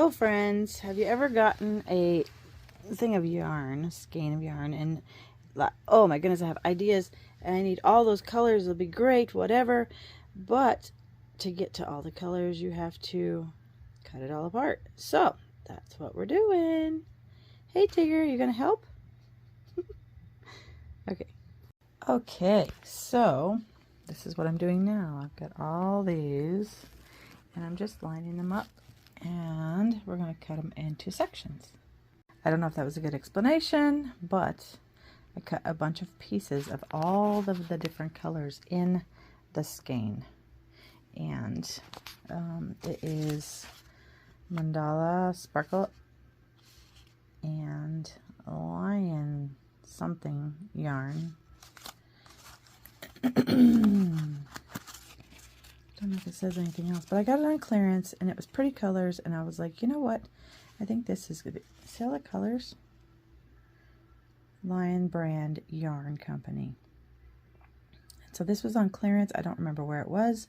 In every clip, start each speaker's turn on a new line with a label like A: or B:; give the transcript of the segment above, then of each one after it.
A: So friends, have you ever gotten a thing of yarn, a skein of yarn, and oh my goodness, I have ideas and I need all those colors, it'll be great, whatever, but to get to all the colors you have to cut it all apart. So that's what we're doing. Hey Tigger, you gonna help? Okay, so this is what I'm doing now. I've got all these and I'm just lining them up, and we're going to cut them into sections. I don't know if that was a good explanation, but I cut a bunch of pieces of all of the different colors in the skein. And it is mandala, sparkle, and lion something yarn. Don't know if it says anything else, but I got it on clearance and it was pretty colors, and I was like, you know what, I think this is gonna be, see all the colors? Lion Brand Yarn Company. So this was on clearance. I don't remember where it was,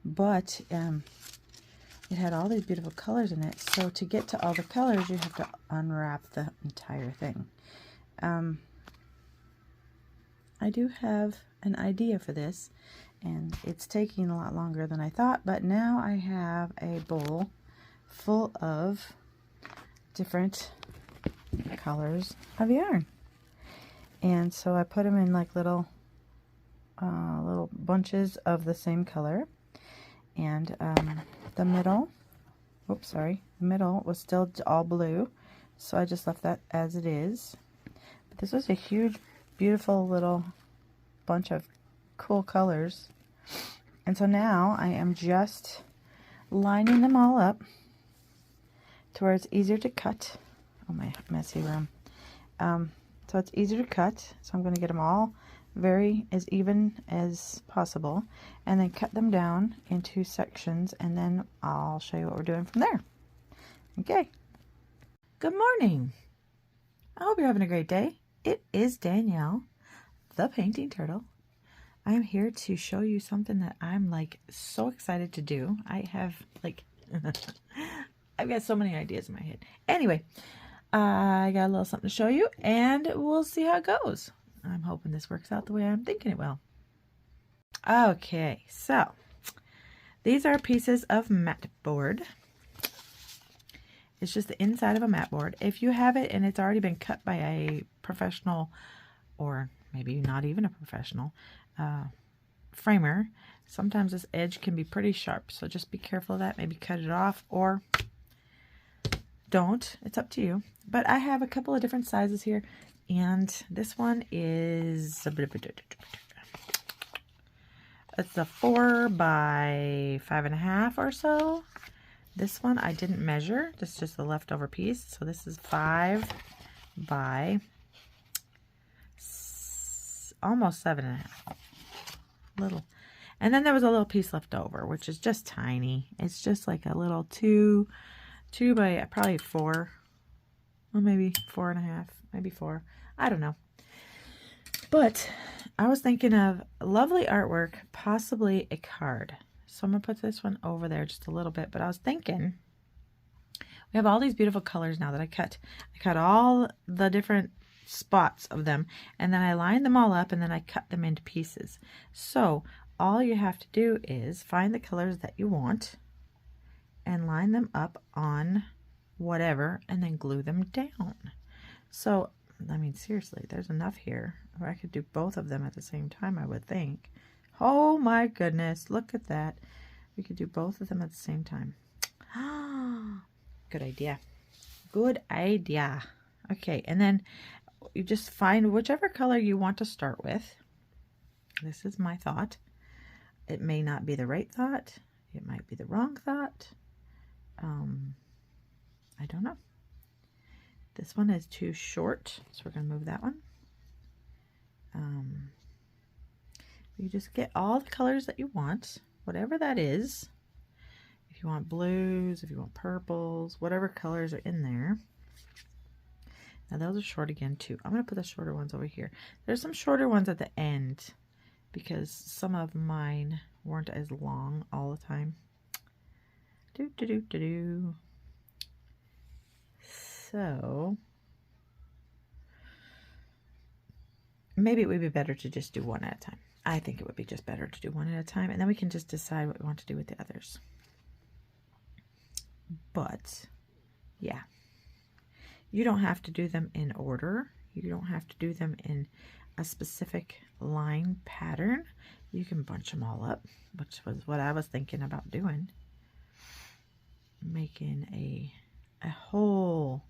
A: but it had all these beautiful colors in it. So to get to all the colors, you have to unwrap the entire thing. I do have an idea for this, and it's taking a lot longer than I thought, but now I have a bowl full of different colors of yarn. And so I put them in like little bunches of the same color, and the middle was still all blue, so I just left that as it is. But this was a huge, beautiful little bunch of cool colors, and so now I am just lining them all up to where it's easier to cut. Oh, my messy room. So it's easier to cut, so I'm going to get them all as even as possible, and then cut them down into sections, and then I'll show you what we're doing from there. Okay. Good morning. I hope you're having a great day. It is Danielle, the painting turtle. I'm here to show you something that I'm like so excited to do. I have like I've got so many ideas in my head. Anyway, I got a little something to show you, and we'll see how it goes. I'm hoping this works out the way I'm thinking it will. Okay, so these are pieces of mat board. It's just the inside of a mat board. If you have it and it's already been cut by a professional, or maybe not even a professional framer, sometimes this edge can be pretty sharp, so just be careful of that. Maybe cut it off or don't. It's up to you. But I have a couple of different sizes here, and this one is it's a 4 by 5.5 or so. This one I didn't measure. This is just the leftover piece. So this is 5 by almost 7.5. Little. And then there was a little piece left over, which is just tiny. It's just like a little 2 by probably 4, or maybe 4.5, maybe 4. I don't know. But I was thinking of lovely artwork, possibly a card. So I'm going to put this one over there just a little bit. But I was thinking, we have all these beautiful colors now that I cut. I cut all the different spots of them, and then I lined them all up, and then I cut them into pieces. So all you have to do is find the colors that you want and line them up on whatever, and then glue them down. So, I mean, seriously, there's enough here where I could do both of them at the same time, I would think. Oh my goodness, look at that. We could do both of them at the same time. Good idea. Good idea. Okay, and then you just find whichever color you want to start with. This is my thought. It may not be the right thought. It might be the wrong thought. I don't know. This one is too short, so we're going to move that one. You just get all the colors that you want, whatever that is. If you want blues, if you want purples, whatever colors are in there. Now those are short again too. I'm going to put the shorter ones over here. There's some shorter ones at the end because some of mine weren't as long all the time. So maybe it would be better to just do one at a time. I think it would be just better to do one at a time, and then we can just decide what we want to do with the others. But yeah, you don't have to do them in order. You don't have to do them in a specific line pattern. You can bunch them all up, which was what I was thinking about doing. Making a whole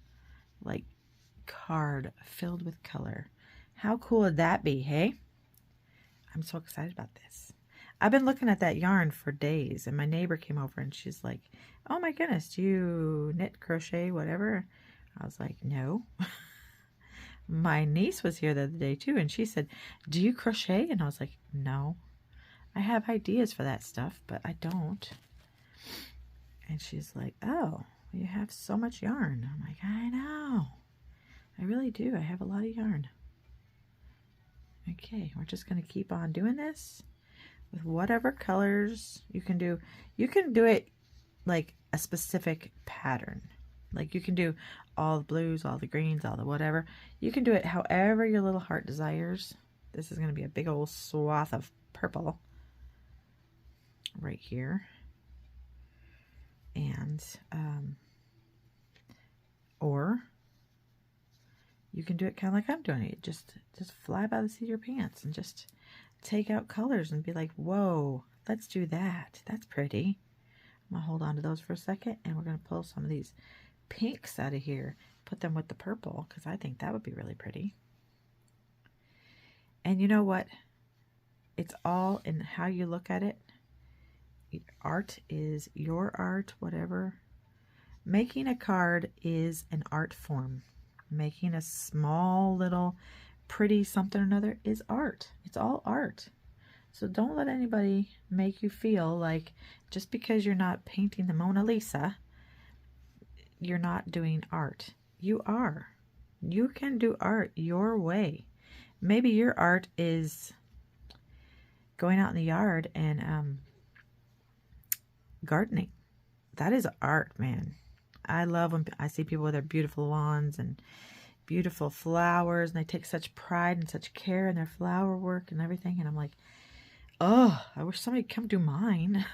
A: like card filled with color. How cool would that be, hey? I'm so excited about this. I've been looking at that yarn for days, and my neighbor came over and she's like, oh my goodness, do you knit, crochet, whatever? I was like, no. My niece was here the other day too, and she said, do you crochet? And I was like, no. I have ideas for that stuff, but I don't. And she's like, oh, you have so much yarn. I'm like, I know. I really do. I have a lot of yarn. Okay, we're just going to keep on doing this with whatever colors you can do. You can do it like a specific pattern. Like you can do all the blues, all the greens, all the whatever. You can do it however your little heart desires. This is going to be a big old swath of purple right here. And, or you can do it kind of like I'm doing it. Just fly by the seat of your pants and just take out colors and be like, whoa, let's do that. That's pretty. I'm going to hold on to those for a second, and we're going to pull some of these pinks out of here, put them with the purple, because I think that would be really pretty. And you know what? It's all in how you look at it. Art is your art, whatever. Making a card is an art form. Making a small little pretty something or another is art. It's all art. So don't let anybody make you feel like just because you're not painting the Mona Lisa, you're not doing art. You are. You can do art your way. Maybe your art is going out in the yard and gardening. That is art, man. I love when I see people with their beautiful lawns and beautiful flowers, and they take such pride and such care in their flower work and everything, and I'm like, oh, I wish somebody would come do mine.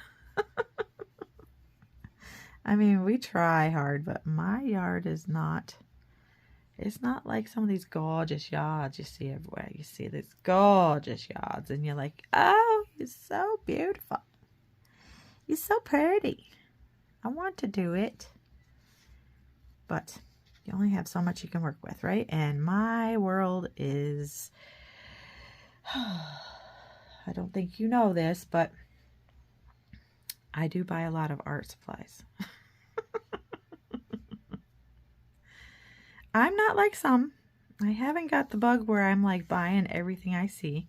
A: I mean, we try hard, but my yard is not, it's not like some of these gorgeous yards you see everywhere. You see these gorgeous yards, and you're like, oh, you're so beautiful. You're so pretty. I want to do it. But you only have so much you can work with, right? And my world is, I don't think you know this, but I do buy a lot of art supplies. I'm not like some. I haven't got the bug where I'm like buying everything I see.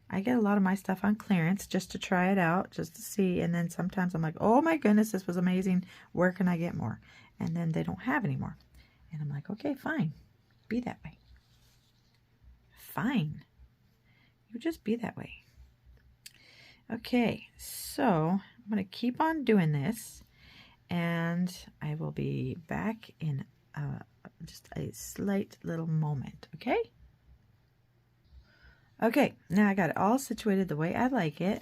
A: I get a lot of my stuff on clearance just to try it out, just to see. And then sometimes I'm like, oh my goodness, this was amazing. Where can I get more? And then they don't have any more. And I'm like, okay, fine. Be that way. Fine. You just be that way. Okay, so I'm going to keep on doing this. And I will be back in just a slight little moment, okay? Okay, now I got it all situated the way I like it.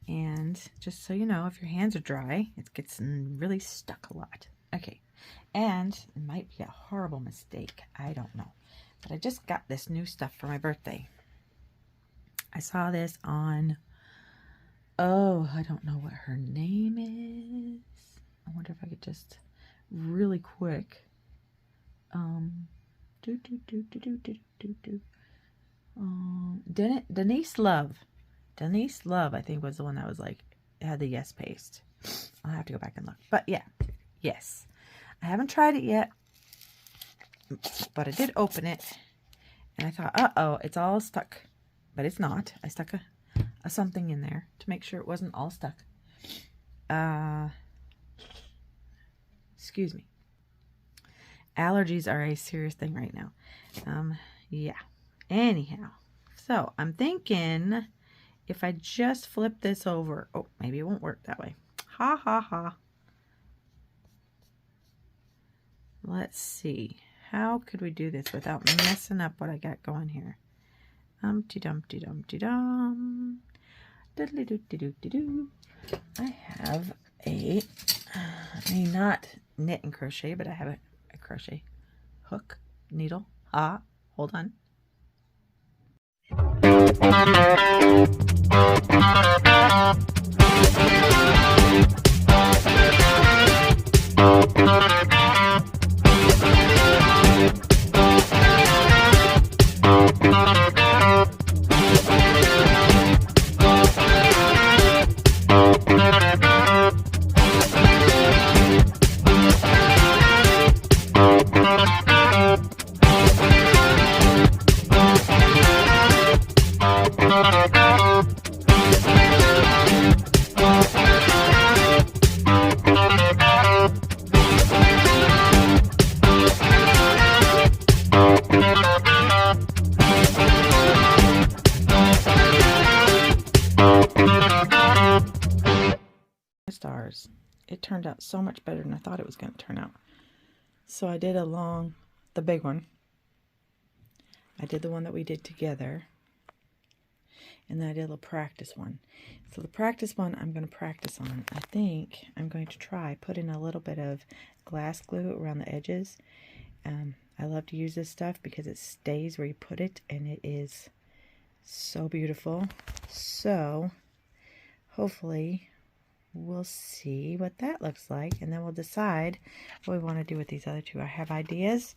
A: And just so you know, if your hands are dry, it gets really stuck a lot. Okay, and it might be a horrible mistake. I don't know. But I just got this new stuff for my birthday. I saw this on, oh, I don't know what her name is. I wonder if I could just really quick. Denise Love. Denise Love, I think, was the one that was like, had the yes paste. I'll have to go back and look. But yeah, yes. I haven't tried it yet, but I did open it, and I thought, uh-oh, it's all stuck. But it's not. I stuck a something in there to make sure it wasn't all stuck. Excuse me. Allergies are a serious thing right now. Yeah. Anyhow, so I'm thinking if I just flip this over, oh, maybe it won't work that way. Ha, ha, ha. let's see. How could we do this without messing up what I got going here? Humpty Dumpty Dumpty Dum. Diddly doody doody doo. I have a, not knit and crochet, but I have a crochet hook, needle. Hold on. Stars. It turned out so much better than I thought it was going to turn out. So I did the big one. I did the one that we did together. And then I did a little practice one. So the practice one I'm going to practice on. I think I'm going to try putting a little bit of glass glue around the edges. I love to use this stuff because it stays where you put it, and it is so beautiful. So hopefully we'll see what that looks like, and then we'll decide what we want to do with these other two. I have ideas,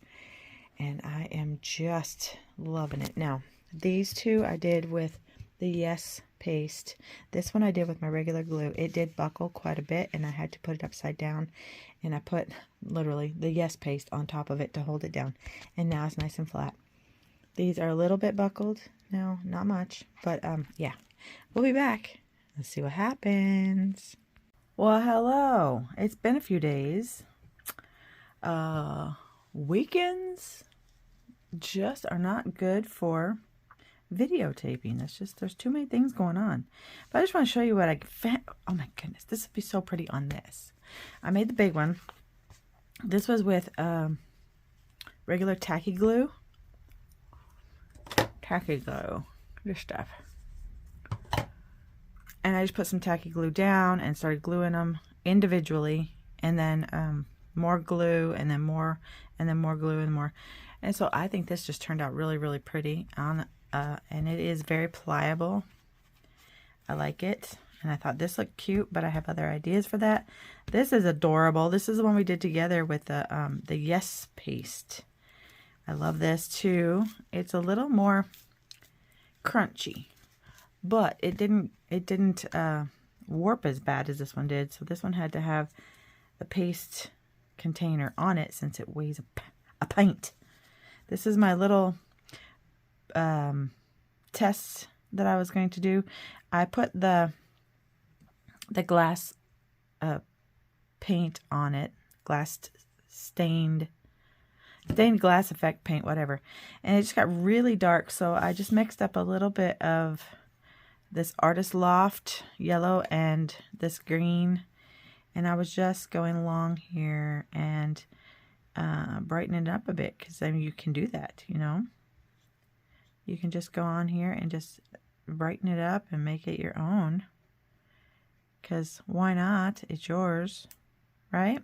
A: and I am just loving it. Now, these two I did with the Yes paste. This one I did with my regular glue. It did buckle quite a bit, and I had to put it upside down, and I put literally the Yes paste on top of it to hold it down, and now it's nice and flat. These are a little bit buckled. No, not much, but yeah. We'll be back. Let's see what happens. Well, hello. It's been a few days. Weekends just are not good for videotaping. It's just, there's too many things going on. But I just want to show you what I found. Oh my goodness, this would be so pretty on this. I made the big one. This was with regular tacky glue. This stuff. And I just put some tacky glue down and started gluing them individually, and then more glue, and then more, and then more glue, and more. And so I think this just turned out really, really pretty on, and it is very pliable. I like it, and I thought this looked cute, but I have other ideas for that. This is adorable. This is the one we did together with the Yes paste. I love this too. It's a little more crunchy, but it didn't warp as bad as this one did. So this one had to have the paste container on it since it weighs a pint. This is my little test that I was going to do. I put the glass paint on it, stained glass effect paint, whatever, and it just got really dark. So I just mixed up a little bit of this Artist Loft yellow and this green, and I was just going along here and brightening it up a bit, because I mean, you can do that, you know. You can just go on here and just brighten it up and make it your own, because why not? It's yours, right?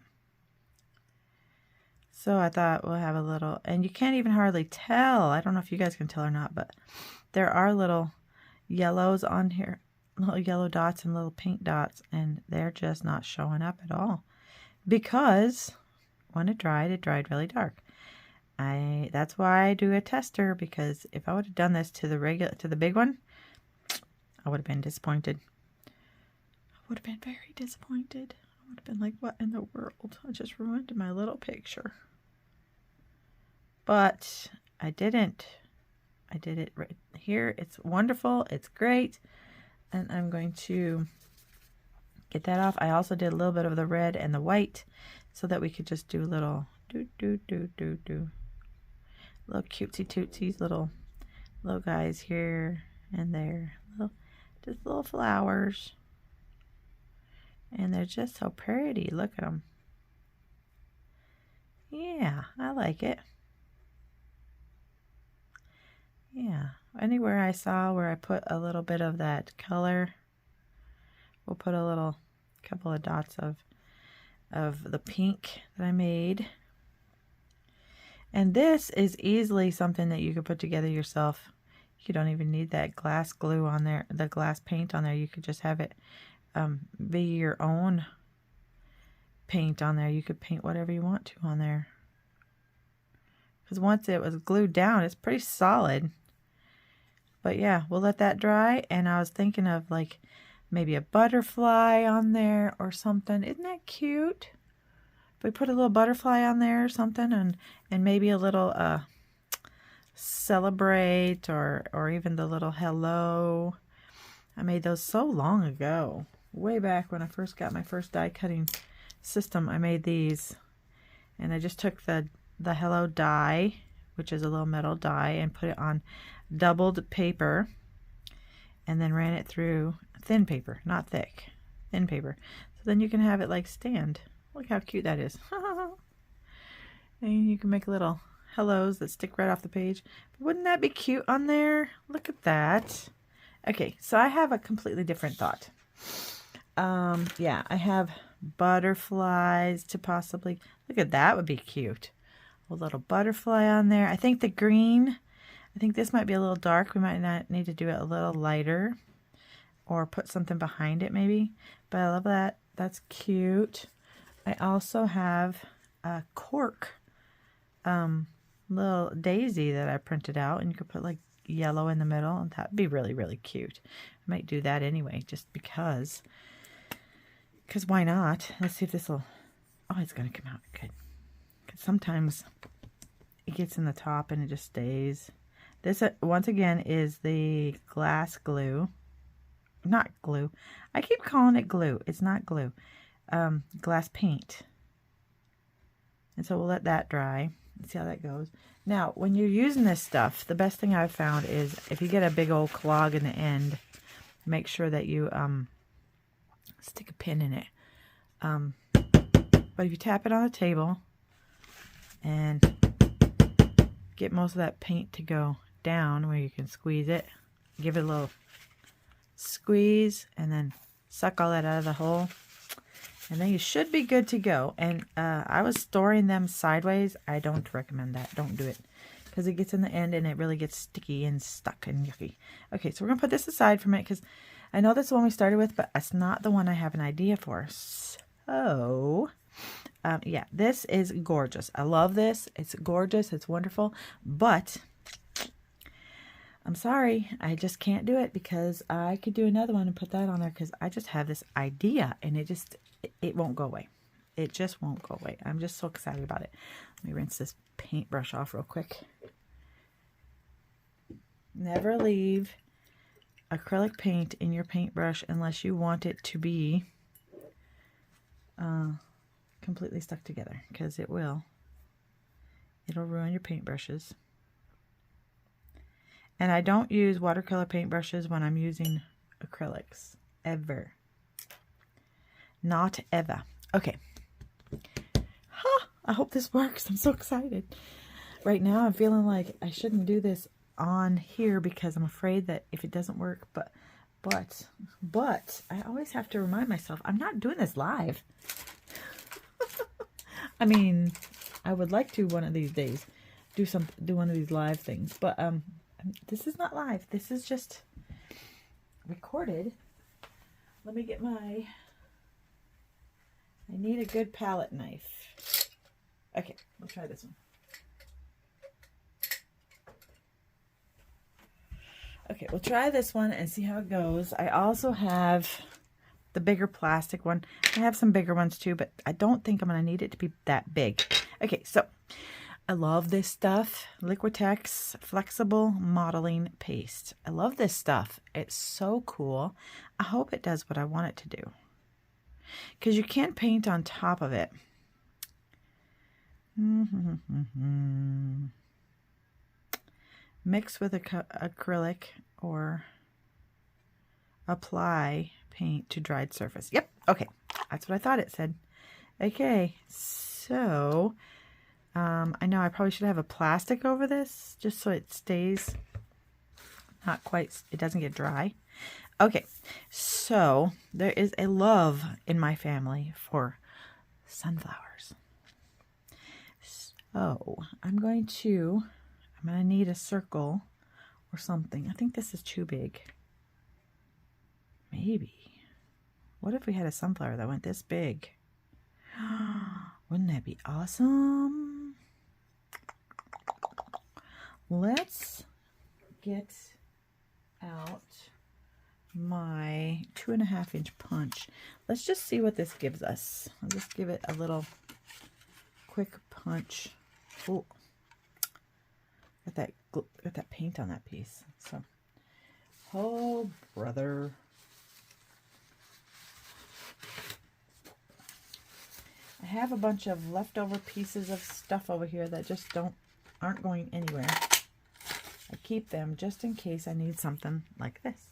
A: So I thought we'll have a little, and you can't even hardly tell. I don't know if you guys can tell or not, but there are little yellows on here, little yellow dots and little pink dots, and they're just not showing up at all, because when it dried really dark. That's why I do a tester, because if I would have done this to the big one, I would have been disappointed. I would have been very disappointed. I would have been like, what in the world? I just ruined my little picture. But I didn't. I did it right here. It's wonderful. It's great. And I'm going to get that off. I also did a little bit of the red and the white so that we could just do little little cutesy tootsies, little guys here and there. Just little flowers. And they're just so pretty. Look at them. Yeah, I like it. Yeah, anywhere I saw where I put a little bit of that color, we'll put a little couple of dots of the pink that I made. And this is easily something that you could put together yourself. You don't even need that glass glue on there, the glass paint on there. You could just have it be your own paint on there. You could paint whatever you want to on there. Because once it was glued down, it's pretty solid. But yeah, we'll let that dry. And I was thinking of like maybe a butterfly on there or something. Isn't that cute? We put a little butterfly on there or something, and maybe a little celebrate or even the little hello. I made those so long ago, way back when I first got my first die cutting system. I made these, and I just took the hello die, which is a little metal die, and put it on doubled paper, and then ran it through thin paper, not thick, thin paper. So then you can have it like stand. Look how cute that is. And you can make little hellos that stick right off the page. But wouldn't that be cute on there? Look at that. Okay, so I have a completely different thought. Yeah, I have butterflies to possibly... Look at that, would be cute. A little butterfly on there. I think the green, I think this might be a little dark. We might not need to do it a little lighter. Or put something behind it maybe. But I love that. That's cute. I also have a cork little daisy that I printed out, and you could put like yellow in the middle, and that'd be really, really cute. I might do that anyway, just because why not? Let's see if this will... Oh, it's going to come out good. Because sometimes it gets in the top and it just stays. This, once again, is the glass glue. Not glue. I keep calling it glue. It's not glue. Glass paint. And so we'll let that dry and see how that goes. Now, when you're using this stuff, the best thing I've found is if you get a big old clog in the end, make sure that you stick a pin in it. But if you tap it on the table and get most of that paint to go down where you can squeeze it, give it a little squeeze, and then suck all that out of the hole. And then you should be good to go. And I was storing them sideways. I don't recommend that. Don't do it. Because it gets in the end and it really gets sticky and stuck and yucky. Okay, so we're going to put this aside for a minute because I know that's the one we started with, but it's not the one I have an idea for. So, yeah, this is gorgeous. I love this. It's gorgeous. It's wonderful. But I'm sorry. I just can't do it because I could do another one and put that on there because I just have this idea and it won't go away. It just won't go away. I'm just so excited about it. Let me rinse this paintbrush off real quick. Never leave acrylic paint in your paintbrush unless you want it to be completely stuck together, because it will. It'll ruin your paintbrushes. And I don't use watercolor paintbrushes when I'm using acrylics. Ever. Not ever. Okay. I hope this works. I'm so excited. Right now I'm feeling like I shouldn't do this on here because I'm afraid that if it doesn't work, but I always have to remind myself I'm not doing this live. I mean, I would like to one of these days do one of these live things, but this is not live. This is just recorded. Let me get I need a good palette knife. Okay, we'll try this one. Okay, we'll try this one and see how it goes. I also have the bigger plastic one. I have some bigger ones too, but I don't think I'm going to need it to be that big. Okay, so I love this stuff. Liquitex Flexible Modeling Paste. I love this stuff. It's so cool. I hope it does what I want it to do. Because you can paint on top of it. Mix with acrylic or apply paint to dried surface. Yep, okay. That's what I thought it said. Okay, so I know I probably should have a plastic over this just so it stays not quite, it doesn't get dry. Okay, so there is a love in my family for sunflowers. So I'm going to need a circle or something. I think this is too big. Maybe. What if we had a sunflower that went this big? Wouldn't that be awesome? Let's get out my 2.5-inch punch. Let's just see what this gives us. I'll just give it a little quick punch. Oh, got that paint on that piece. So, oh brother. I have a bunch of leftover pieces of stuff over here that just aren't going anywhere. I keep them just in case I need something like this.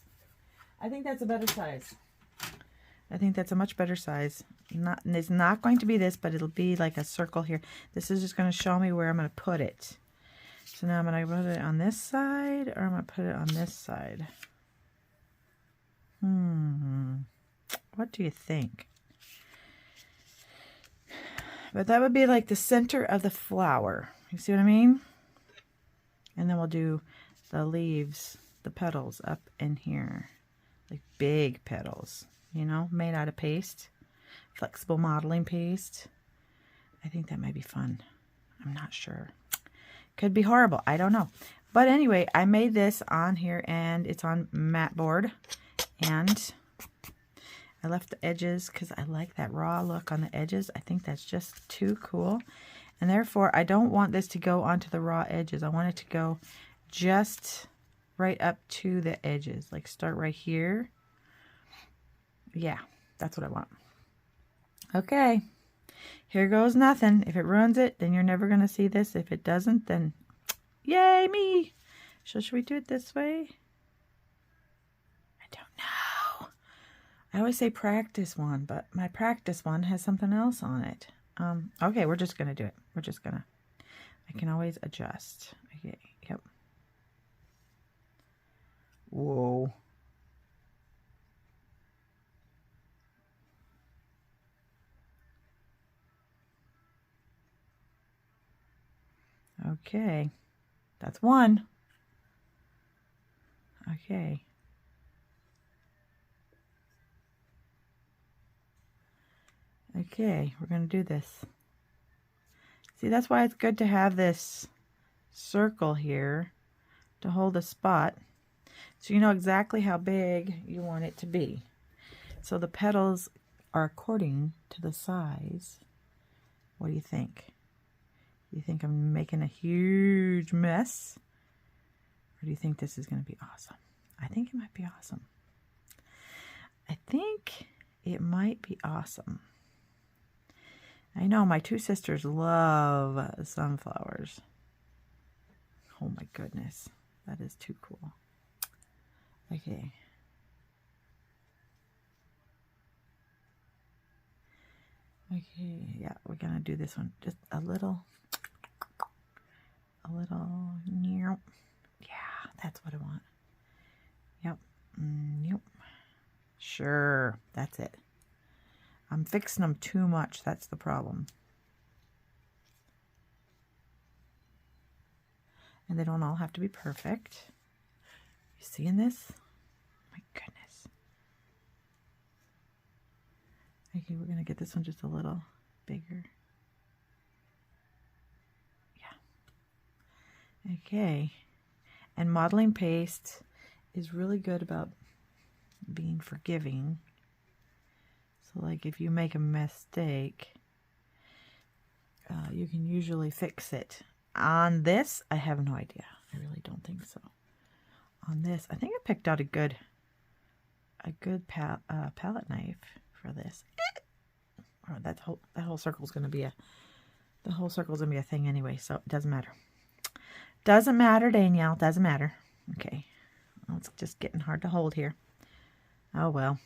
A: I think that's a better size. I think that's a much better size. It's not going to be this, but it'll be like a circle here. This is just going to show me where I'm going to put it. So now I'm going to put it on this side, or I'm going to put it on this side. What do you think? But that would be like the center of the flower. You see what I mean? And then we'll do the leaves, the petals up in here. Like big petals, you know, made out of paste. Flexible modeling paste. I think that might be fun. I'm not sure. Could be horrible. I don't know. But anyway, I made this on here and it's on mat board. And I left the edges because I like that raw look on the edges. I think that's just too cool. And therefore, I don't want this to go onto the raw edges. I want it to go just right up to the edges. Like start right here. Yeah, that's what I want. Okay. Here goes nothing. If it ruins it, then you're never going to see this. If it doesn't, then yay me. So should we do it this way? I don't know. I always say practice one, but my practice one has something else on it. Okay, we're just going to do it. We're just going to, I can always adjust. Okay, yep. Whoa. Okay, that's one. Okay. Okay, we're going to do this. See, that's why it's good to have this circle here to hold a spot, so you know exactly how big you want it to be. So the petals are according to the size. What do you think? Do you think I'm making a huge mess? Or do you think this is going to be awesome? I think it might be awesome. I think it might be awesome. I know my two sisters love sunflowers. Oh my goodness. That is too cool. Okay. Okay, yeah, we're going to do this one. Just a little, yeah, that's what I want. Yep, yep. Sure, that's it. I'm fixing them too much. That's the problem. And they don't all have to be perfect. You seeing this? My goodness. Okay, we're going to get this one just a little bigger. Yeah. Okay. And modeling paste is really good about being forgiving. So like if you make a mistake, you can usually fix it. On this, I have no idea. I really don't think so. On this, I think I picked out a good palette knife for this. Oh, that whole circle is going to be a thing anyway, so it doesn't matter. Doesn't matter, Danielle. Doesn't matter. Okay, well, it's just getting hard to hold here. Oh well.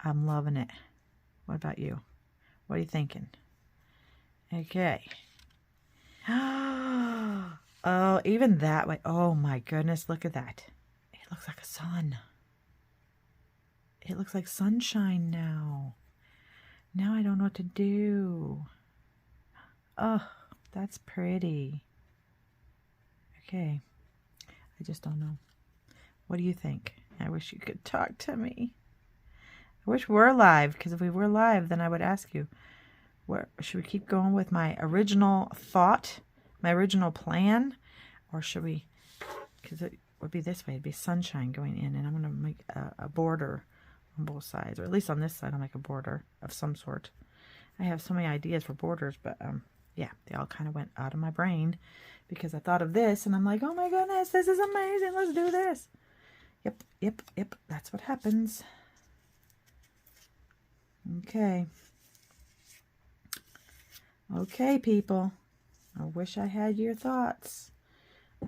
A: I'm loving it. What about you? What are you thinking? Okay. Oh, even that way. Oh my goodness, look at that. It looks like a sun. It looks like sunshine now. Now I don't know what to do. Oh, that's pretty. Okay. I just don't know. What do you think? I wish you could talk to me. I wish we were live, because if we were live, then I would ask you, where should we keep going with my original thought, my original plan, or should we, because it would be this way, it'd be sunshine going in, and I'm going to make a border on both sides, or at least on this side I'll make a border of some sort. I have so many ideas for borders, but yeah, they all kind of went out of my brain because I thought of this, and I'm like, oh my goodness, this is amazing, let's do this. Yep, that's what happens. Okay, people. I wish I had your thoughts.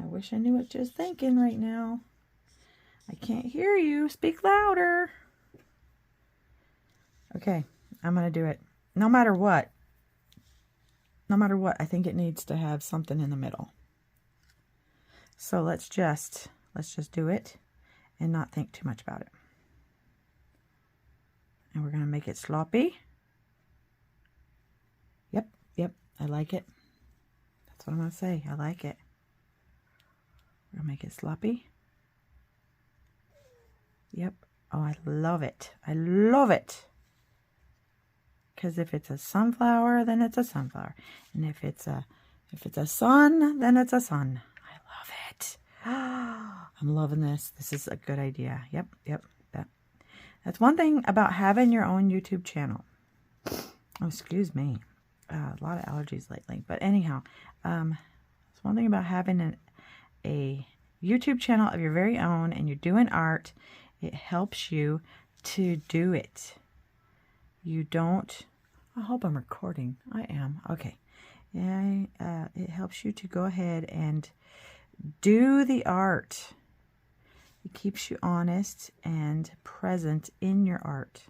A: I wish I knew what you're thinking right now. I can't hear you. Speak louder. Okay, I'm going to do it. No matter what, I think it needs to have something in the middle. So let's just do it and not think too much about it. And we're going to make it sloppy. Yep, I like it. That's what I'm going to say. I like it. We're going to make it sloppy. Yep. Oh, I love it. I love it. Because if it's a sunflower, then it's a sunflower. And if it's a sun, then it's a sun. I love it. I'm loving this. This is a good idea. Yep. That's one thing about having your own YouTube channel. Oh, excuse me. A lot of allergies lately. But anyhow, it's one thing about having a YouTube channel of your very own and you're doing art. It helps you to do it. You don't... I hope I'm recording. I am. Okay. Yeah, it helps you to go ahead and do the art. It keeps you honest and present in your art.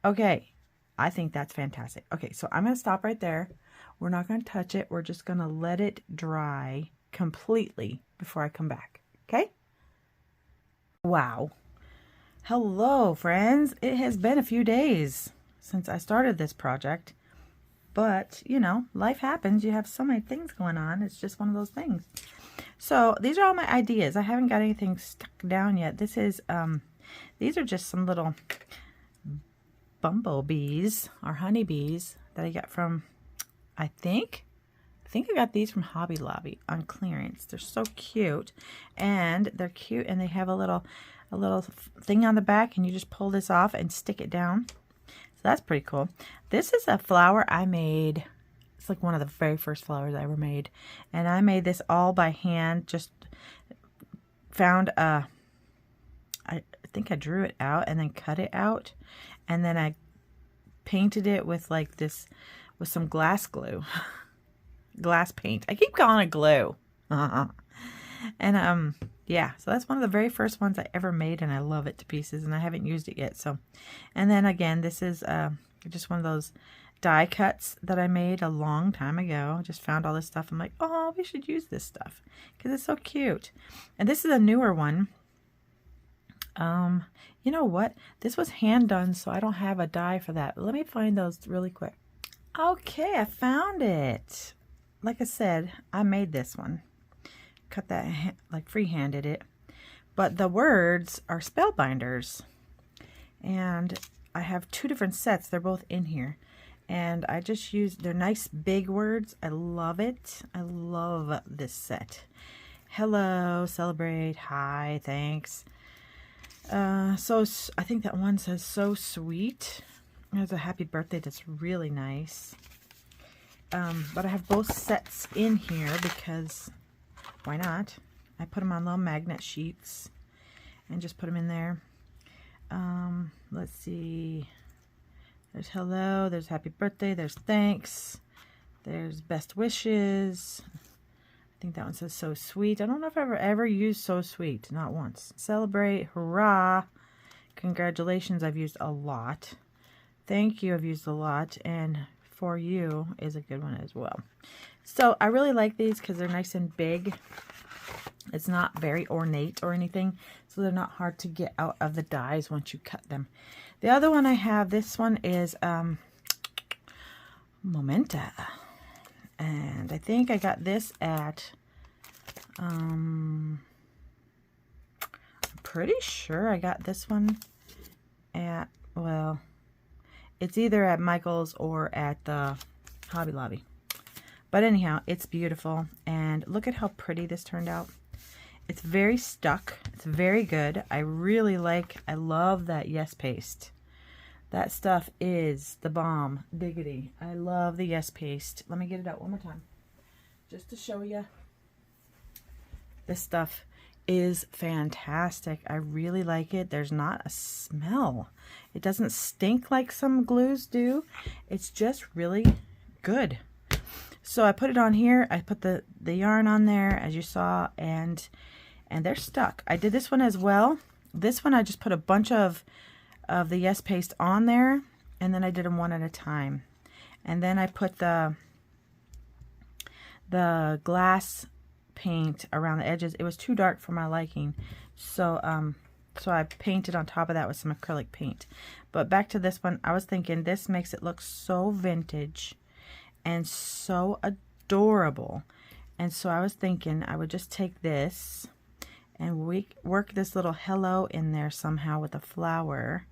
A: Okay. I think that's fantastic. Okay, so I'm going to stop right there. We're not going to touch it. We're just going to let it dry completely before I come back. Okay? Wow. Hello, friends. It has been a few days since I started this project. But, you know, life happens. You have so many things going on. It's just one of those things. So, these are all my ideas. I haven't got anything stuck down yet. This is, these are just some little bumblebees or honeybees that I got from, I think I got these from Hobby Lobby on clearance. They're so cute, and they're cute, and they have a little thing on the back, and you just pull this off and stick it down. So that's pretty cool. This is a flower I made. It's like one of the very first flowers I ever made, and I made this all by hand. Just found I think I drew it out and then cut it out, and then I painted it with like this, with some glass glue, glass paint. I keep calling it glue. And yeah, so that's one of the very first ones I ever made, and I love it to pieces, and I haven't used it yet. So, and then again, this is just one of those die cuts that I made a long time ago. Just found all this stuff. I'm like, oh, we should use this stuff because it's so cute. And this is a newer one. You know what? This was hand done, so I don't have a die for that. Let me find those really quick. Okay, I found it. Like I said, I made this one. Cut that, like freehanded it. But the words are spellbinders. And I have two different sets. They're both in here. And I just used, they're nice big words. I love it. I love this set. Hello, celebrate, hi, thanks. So I think that one says so sweet. There's a happy birthday that's really nice. But I have both sets in here because why not? I put them on little magnet sheets and just put them in there. Let's see. There's hello, there's happy birthday, there's thanks, there's best wishes. I think that one says so sweet. I don't know if I've ever used so sweet. Not once. Celebrate, hurrah, congratulations, I've used a lot. Thank you, I've used a lot. And for you is a good one as well. So I really like these because they're nice and big. It's not very ornate or anything, so they're not hard to get out of the dies once you cut them. The other one I have, this one is Momenta. And I think I got this at, I'm pretty sure I got this one at, well, it's either at Michael's or at the Hobby Lobby. But anyhow, it's beautiful. And look at how pretty this turned out. It's very stuck. It's very good. I love that Yes paste. That stuff is the bomb. Diggity. I love the Yes paste. Let me get it out one more time, just to show you. This stuff is fantastic. I really like it. There's not a smell. It doesn't stink like some glues do. It's just really good. So I put it on here. I put the yarn on there, as you saw, and they're stuck. I did this one as well. This one I just put a bunch of the Yes paste on there, and then I did them one at a time. And then I put the glass paint around the edges. It was too dark for my liking, so I painted on top of that with some acrylic paint. But back to this one, I was thinking this makes it look so vintage and so adorable. And so I was thinking I would just take this and work this little hello in there somehow with a flower.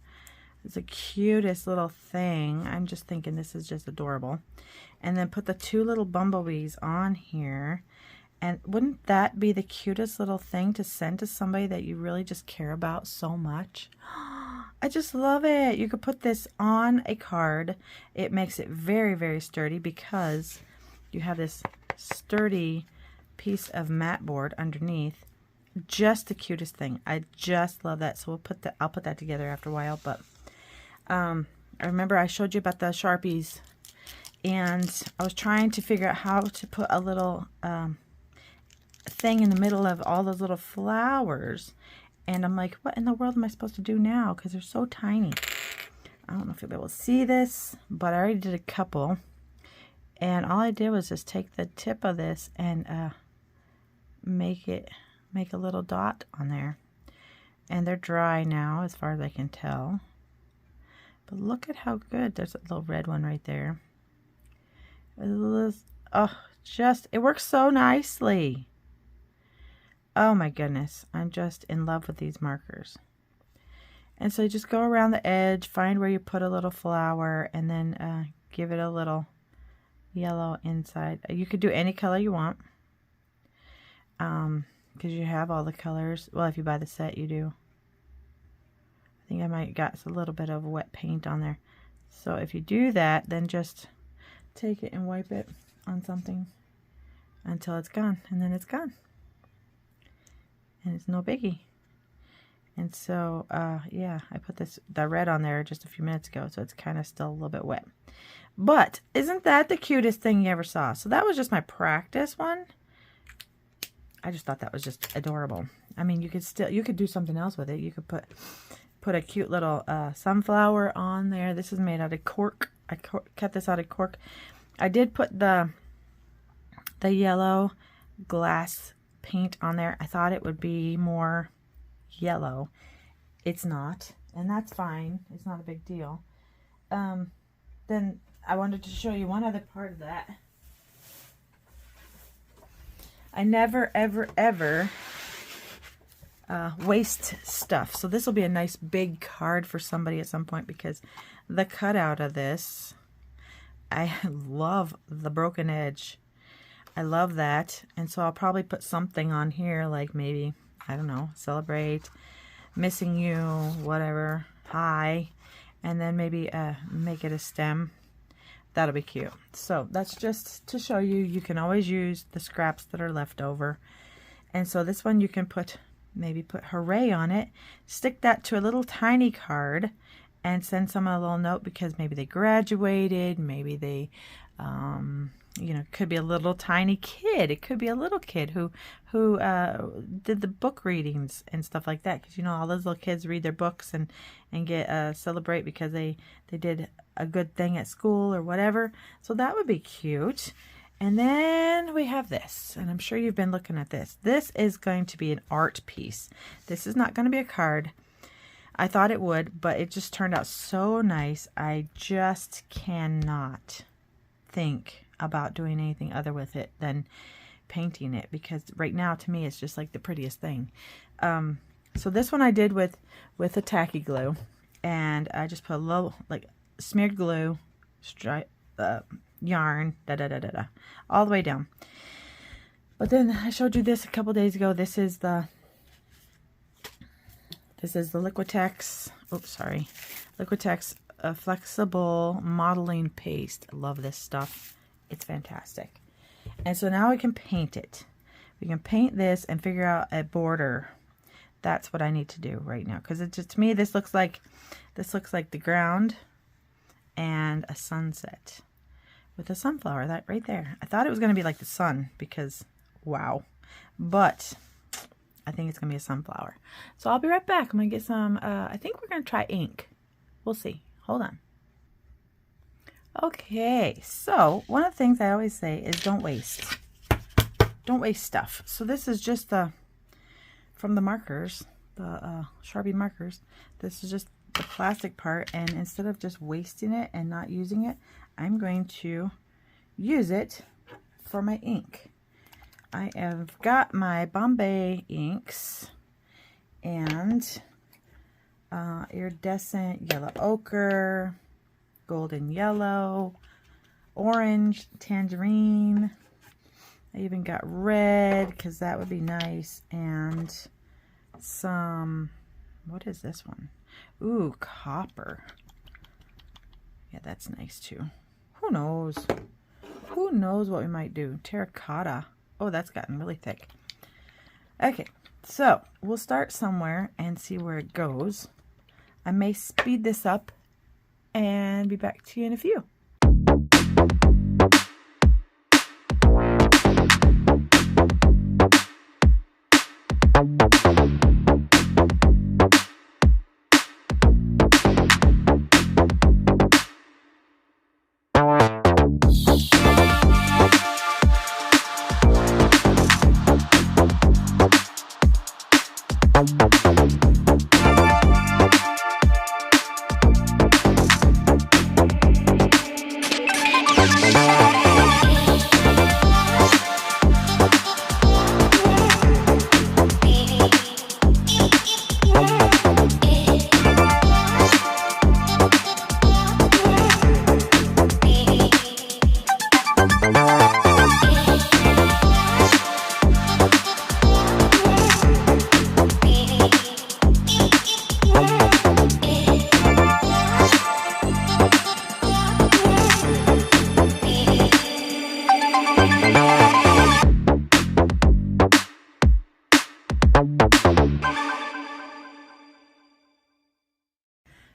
A: It's the cutest little thing. I'm just thinking this is just adorable. And then put the two little bumblebees on here. And wouldn't that be the cutest little thing to send to somebody that you really just care about so much? I just love it. You could put this on a card. It makes it very, very sturdy because you have this sturdy piece of mat board underneath. Just the cutest thing. I just love that. So I'll put that together after a while. But I remember I showed you about the Sharpies, and I was trying to figure out how to put a little thing in the middle of all those little flowers. And I'm like, what in the world am I supposed to do now? Because they're so tiny. I don't know if you'll be able to see this, but I already did a couple. And all I did was just take the tip of this and make a little dot on there. And they're dry now, as far as I can tell. But look at how good. There's a little red one right there. It works so nicely. Oh my goodness, I'm just in love with these markers. And so you just go around the edge, find where you put a little flower, and then give it a little yellow inside. You could do any color you want, because you have all the colors. Well, if you buy the set, you do. I think I might got a little bit of wet paint on there. So if you do that, then just take it and wipe it on something until it's gone, and then it's gone. And it's no biggie. And so, yeah, I put the red on there just a few minutes ago, so it's kind of still a little bit wet. But isn't that the cutest thing you ever saw? So that was just my practice one. I just thought that was just adorable. I mean, you could do something else with it. You could put a cute little sunflower on there. This is made out of cork. I cut this out of cork. I did put the yellow glass paint on there. I thought it would be more yellow. It's not, and that's fine. It's not a big deal. Then I wanted to show you one other part of that. I never, ever, ever waste stuff. So this will be a nice big card for somebody at some point, because the cutout of this, I love the broken edge. I love that. And so I'll probably put something on here, like maybe, I don't know, celebrate, missing you, whatever, hi, and then maybe make it a stem. That'll be cute. So that's just to show you, you can always use the scraps that are left over. And so this one you can maybe put hooray on it, stick that to a little tiny card, and send someone a little note because maybe they graduated, maybe they you know, could be a little tiny kid. It could be a little kid who did the book readings and stuff like that. Because, you know, all those little kids read their books and get celebrate because they did a good thing at school or whatever. So that would be cute. And then we have this, and I'm sure you've been looking at this. This is going to be an art piece. This is not going to be a card. I thought it would, but it just turned out so nice. I just cannot think about doing anything other with it than painting it, because right now to me it's just like the prettiest thing. So this one I did with a tacky glue, and I just put a little like smeared glue, yarn, all the way down. But then I showed you this a couple days ago. This is the Liquitex, Liquitex flexible modeling paste. I love this stuff. It's fantastic. And so now we can paint it. We can paint this and figure out a border. That's what I need to do right now, because it just, to me, this looks like the ground and a sunset with a sunflower, that right there. I thought it was going to be like the sun, because wow, but I think it's going to be a sunflower. So I'll be right back. I'm going to get some, I think we're going to try ink. We'll see. Hold on. Okay, so one of the things I always say is don't waste. Don't waste stuff. So this is just from the markers, the Sharpie markers. This is just the plastic part, and instead of just wasting it and not using it, I'm going to use it for my ink. I have got my Bombay inks and iridescent yellow ochre, golden yellow, orange, tangerine. I even got red because that would be nice, and some, what is this one? Ooh, copper. Yeah, that's nice too. Who knows? Who knows what we might do? Terracotta. Oh, that's gotten really thick. Okay, so we'll start somewhere and see where it goes. I may speed this up and be back to you in a few.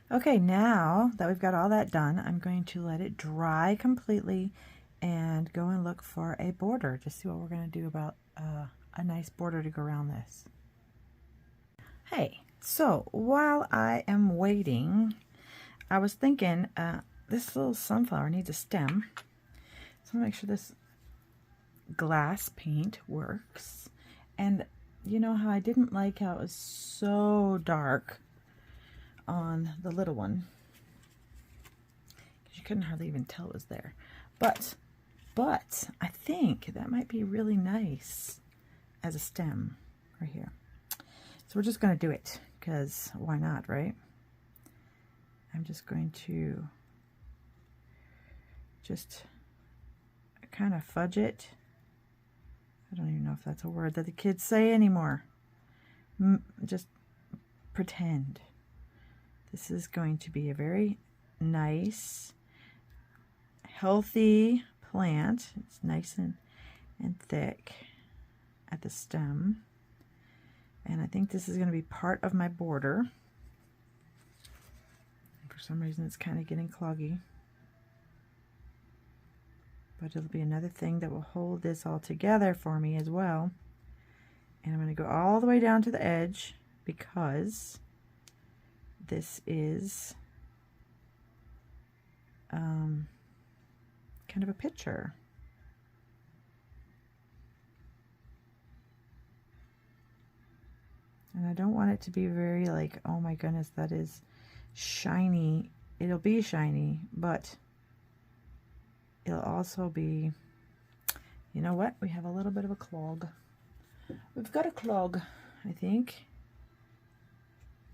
A: Okay, now that we've got all that done, I'm going to let it dry completely and go and look for a border to see what we're going to do about a nice border to go around this. Hey, so while I am waiting, I was thinking this little sunflower needs a stem. So I'm going to make sure this glass paint works. And you know how I didn't like how it was so dark on the little one, because you couldn't hardly even tell it was there, but I think that might be really nice as a stem right here. So we're just going to do it, because why not, right? I'm just going to just kind of fudge it. I don't even know if that's a word that the kids say anymore. Just pretend. This is going to be a very nice, healthy plant. It's nice and thick at the stem. And I think this is going to be part of my border. For some reason it's kind of getting cloggy. but it'll be another thing that will hold this all together for me as well. And I'm going to go all the way down to the edge because this is kind of a picture. And I don't want it to be very like, oh my goodness, that is shiny. It'll be shiny, but it'll also be, you know what? We have a little bit of a clog. We've got a clog, I think.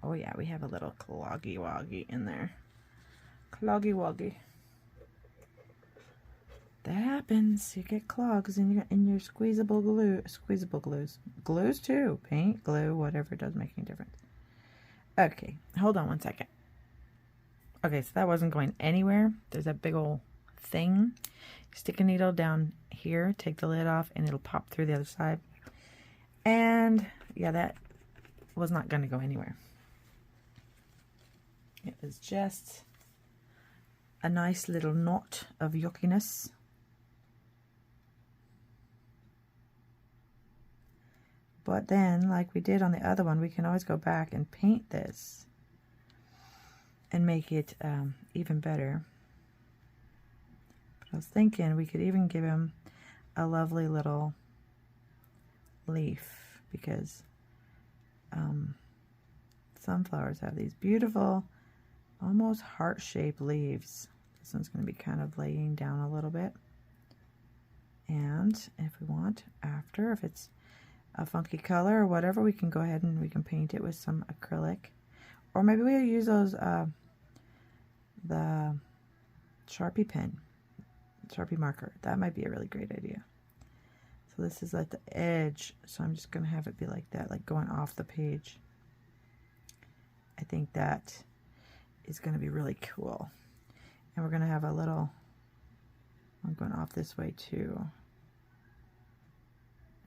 A: Oh yeah, we have a little cloggy woggy in there. Cloggy woggy. That happens. You get clogs in your squeezable glues. Glues too. Paint, glue, whatever. It doesn't make any difference. Okay, hold on one second. Okay, so that wasn't going anywhere. There's that big old thing. Stick a needle down here, take the lid off, and it'll pop through the other side. And yeah, that was not going to go anywhere. It was just a nice little knot of yuckiness. But then, like we did on the other one, we can always go back and paint this and make it even better. But I was thinking we could even give him a lovely little leaf, because sunflowers have these beautiful, almost heart-shaped leaves. This one's going to be kind of laying down a little bit. And if we want, after, if it's a funky color or whatever, we can go ahead and we can paint it with some acrylic, or maybe we'll use those the Sharpie pen, Sharpie marker. That might be a really great idea. So this is at the edge, so I'm just gonna have it be like that, like going off the page. I think that is gonna be really cool. And we're gonna have a little, I'm going off this way too.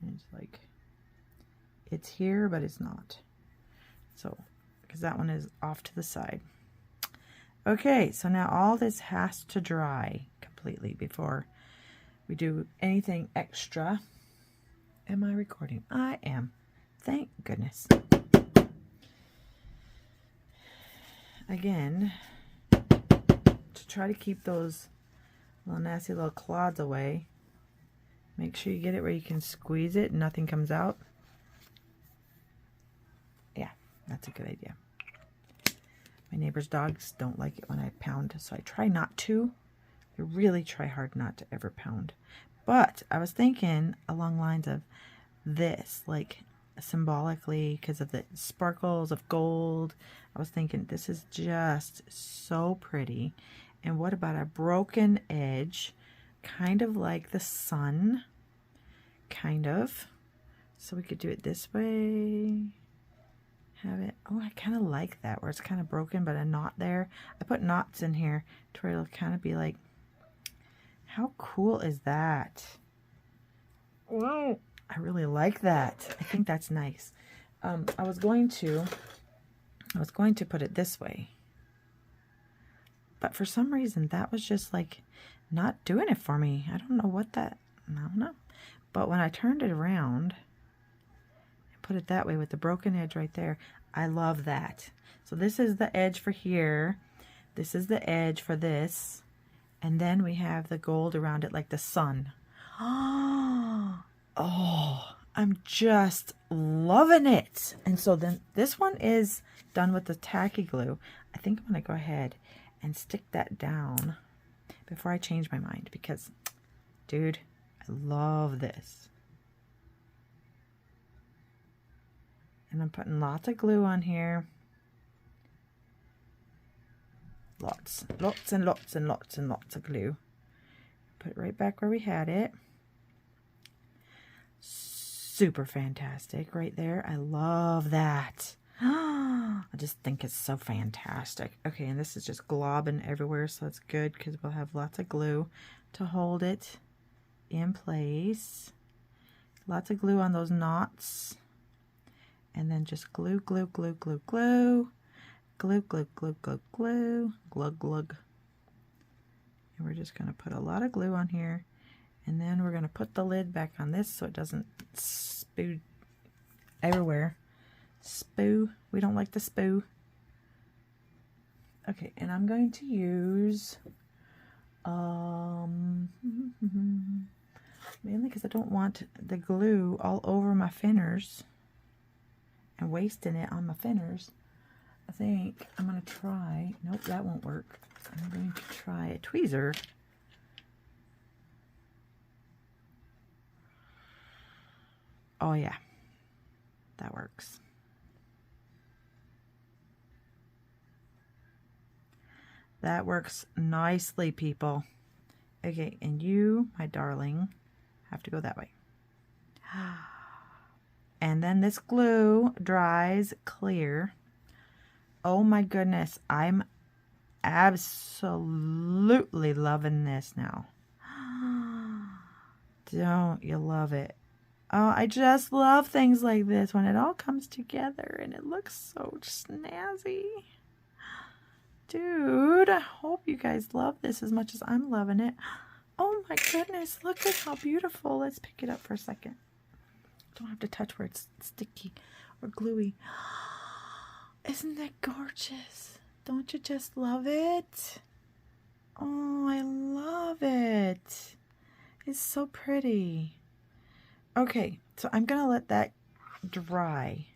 A: And it's like, it's here, but it's not. So, because that one is off to the side. Okay, so now all this has to dry completely before we do anything extra. Am I recording? I am. Thank goodness. Again, to try to keep those little nasty little clods away, make sure you get it where you can squeeze it and nothing comes out. Yeah, that's a good idea. My neighbor's dogs don't like it when I pound, so I try not to. I really try hard not to ever pound. But I was thinking along lines of this, like symbolically, because of the sparkles of gold. I was thinking this is just so pretty. And what about a broken edge, kind of like the sun, kind of. So we could do it this way. Have it, oh, I kind of like that, where it's kind of broken but a knot there. I put knots in here to where it'll kind of be like, how cool is that? Whoa, I really like that. I think that's nice. I was going to put it this way, but for some reason that was just like not doing it for me. I don't know what that, I don't know. But when I turned it around, put it that way with the broken edge right there, I love that. So this is the edge for here, this is the edge for this, and then we have the gold around it like the sun. Oh, I'm just loving it. And so then this one is done with the tacky glue. I think I'm gonna go ahead and stick that down before I change my mind, because dude, I love this. And I'm putting lots of glue on here. Lots and lots and lots of glue. Put it right back where we had it. Super fantastic right there. I love that. I just think it's so fantastic. Okay, and this is just globbing everywhere, so it's good because we'll have lots of glue to hold it in place. Lots of glue on those knots. And then just glue, glue, glue, glue, glue. Glue, glue, glue, glue, glue. Glug, glug. And we're just going to put a lot of glue on here. And then we're going to put the lid back on this so it doesn't spew everywhere. Spew. We don't like the spew. Okay, and I'm going to use mainly because I don't want the glue all over my fingers and wasting it on my fingers. I think I'm going to try, nope, that won't work. I'm going to try a tweezer. Oh yeah, that works. That works nicely, people. Okay, and you, my darling, have to go that way. And then this glue dries clear. Oh my goodness, I'm absolutely loving this now. Don't you love it? Oh, I just love things like this when it all comes together and it looks so snazzy. Dude, I hope you guys love this as much as I'm loving it. Oh my goodness, look at how beautiful. Let's pick it up for a second. Don't have to touch where it's sticky or gluey. Isn't that gorgeous? Don't you just love it? Oh, I love it. It's so pretty. Okay, so I'm going to let that dry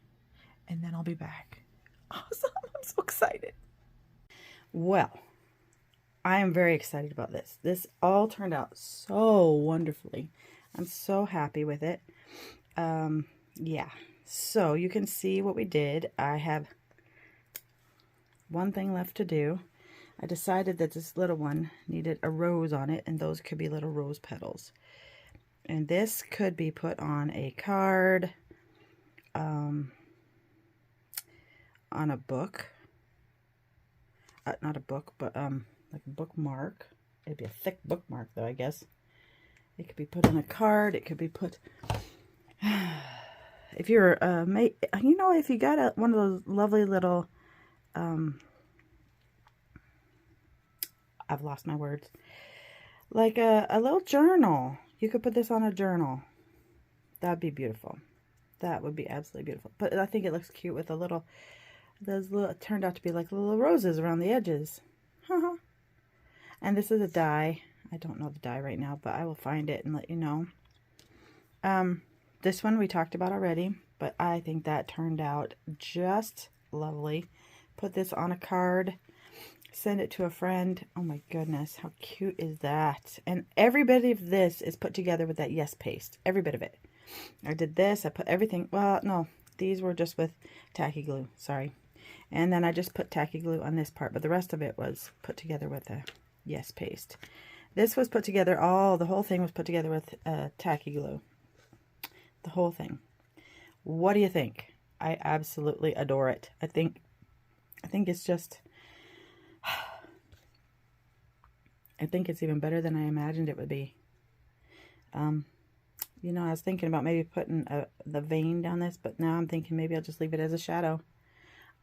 A: and then I'll be back. Awesome, I'm so excited. Well, I am very excited about this. This all turned out so wonderfully. I'm so happy with it. Yeah, so you can see what we did. I have one thing left to do. I decided that this little one needed a rose on it, and those could be little rose petals. And this could be put on a card, on a book. Not a book, but like a bookmark. It'd be a thick bookmark though, I guess. It could be put on a card. It could be put, if you're, you know, if you got one of those lovely little, I've lost my words, like a little journal. You could put this on a journal. That'd be beautiful. That would be absolutely beautiful. But I think it looks cute with a little, those little, it turned out to be like little roses around the edges. And this is a die. I don't know the die right now, but I will find it and let you know. This one we talked about already, but I think that turned out just lovely. Put this on a card, send it to a friend. Oh my goodness, how cute is that? And every bit of this is put together with that Yes paste. Every bit of it. I did this, I put everything, well, no, these were just with tacky glue, sorry. And then I just put tacky glue on this part, but the rest of it was put together with a Yes paste. This was put together, the whole thing was put together with tacky glue. The whole thing. What do you think? I absolutely adore it. I think it's just, I think it's even better than I imagined it would be. You know, I was thinking about maybe putting the vein down this, but now I'm thinking maybe I'll just leave it as a shadow.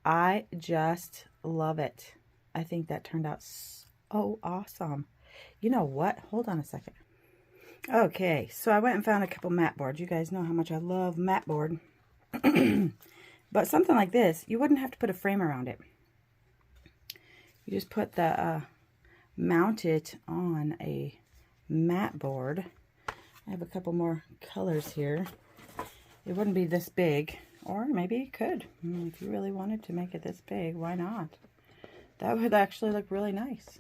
A: I just love it. I think that turned out so awesome. You know what? Hold on a second. Okay, so I went and found a couple mat boards. You guys know how much I love mat board. But something like this, you wouldn't have to put a frame around it. You just put the, mount it on a mat board. I have a couple more colors here. It wouldn't be this big, or maybe it could. If you really wanted to make it this big, why not? That would actually look really nice.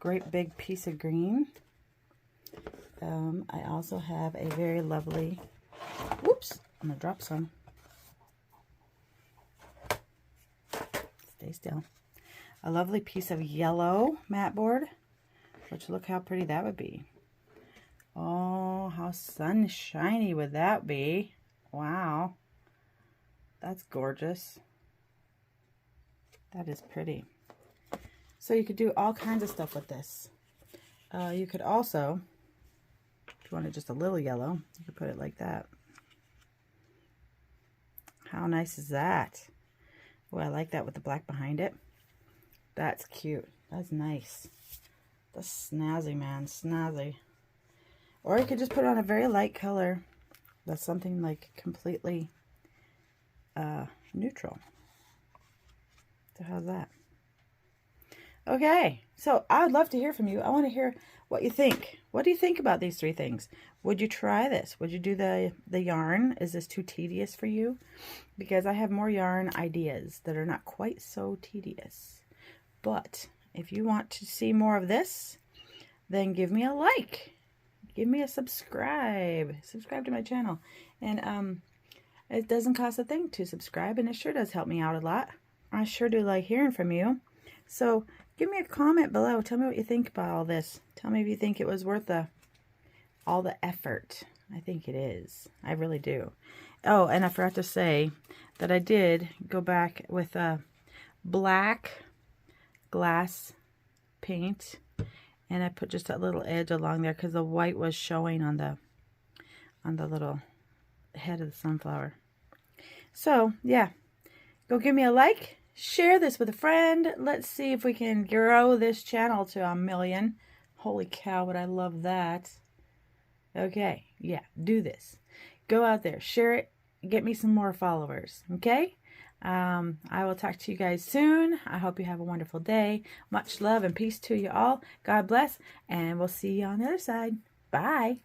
A: Great big piece of green. I also have a very lovely, whoops, I'm gonna drop some. Stay still. A lovely piece of yellow mat board, which look how pretty that would be. Oh, how sunshiny would that be? Wow, that's gorgeous. That is pretty. So you could do all kinds of stuff with this. You could also, if you wanted just a little yellow, you could put it like that. How nice is that? Oh, I like that with the black behind it. That's cute. That's nice. That's snazzy, man. Snazzy. Or you could just put on a very light color. That's something like completely neutral. So how's that? Okay, so I would love to hear from you. I want to hear what you think. What do you think about these 3 things? Would you try this? Would you do the yarn? Is this too tedious for you? Because I have more yarn ideas that are not quite so tedious. But if you want to see more of this, then give me a like. Give me a subscribe. Subscribe to my channel. And it doesn't cost a thing to subscribe, and it sure does help me out a lot. I sure do like hearing from you. So give me a comment below. Tell me what you think about all this. Tell me if you think it was worth all the effort. I think it is. I really do. Oh, and I forgot to say that I did go back with a black glass paint, and I put just that little edge along there because the white was showing on the little head of the sunflower. So yeah, go give me a like, share this with a friend. Let's see if we can grow this channel to 1 million. Holy cow, would I love that. Okay, yeah, do this. Go out there, share it, get me some more followers, okay? I will talk to you guys soon. I hope you have a wonderful day. Much love and peace to you all. God bless, and we'll see you on the other side. Bye.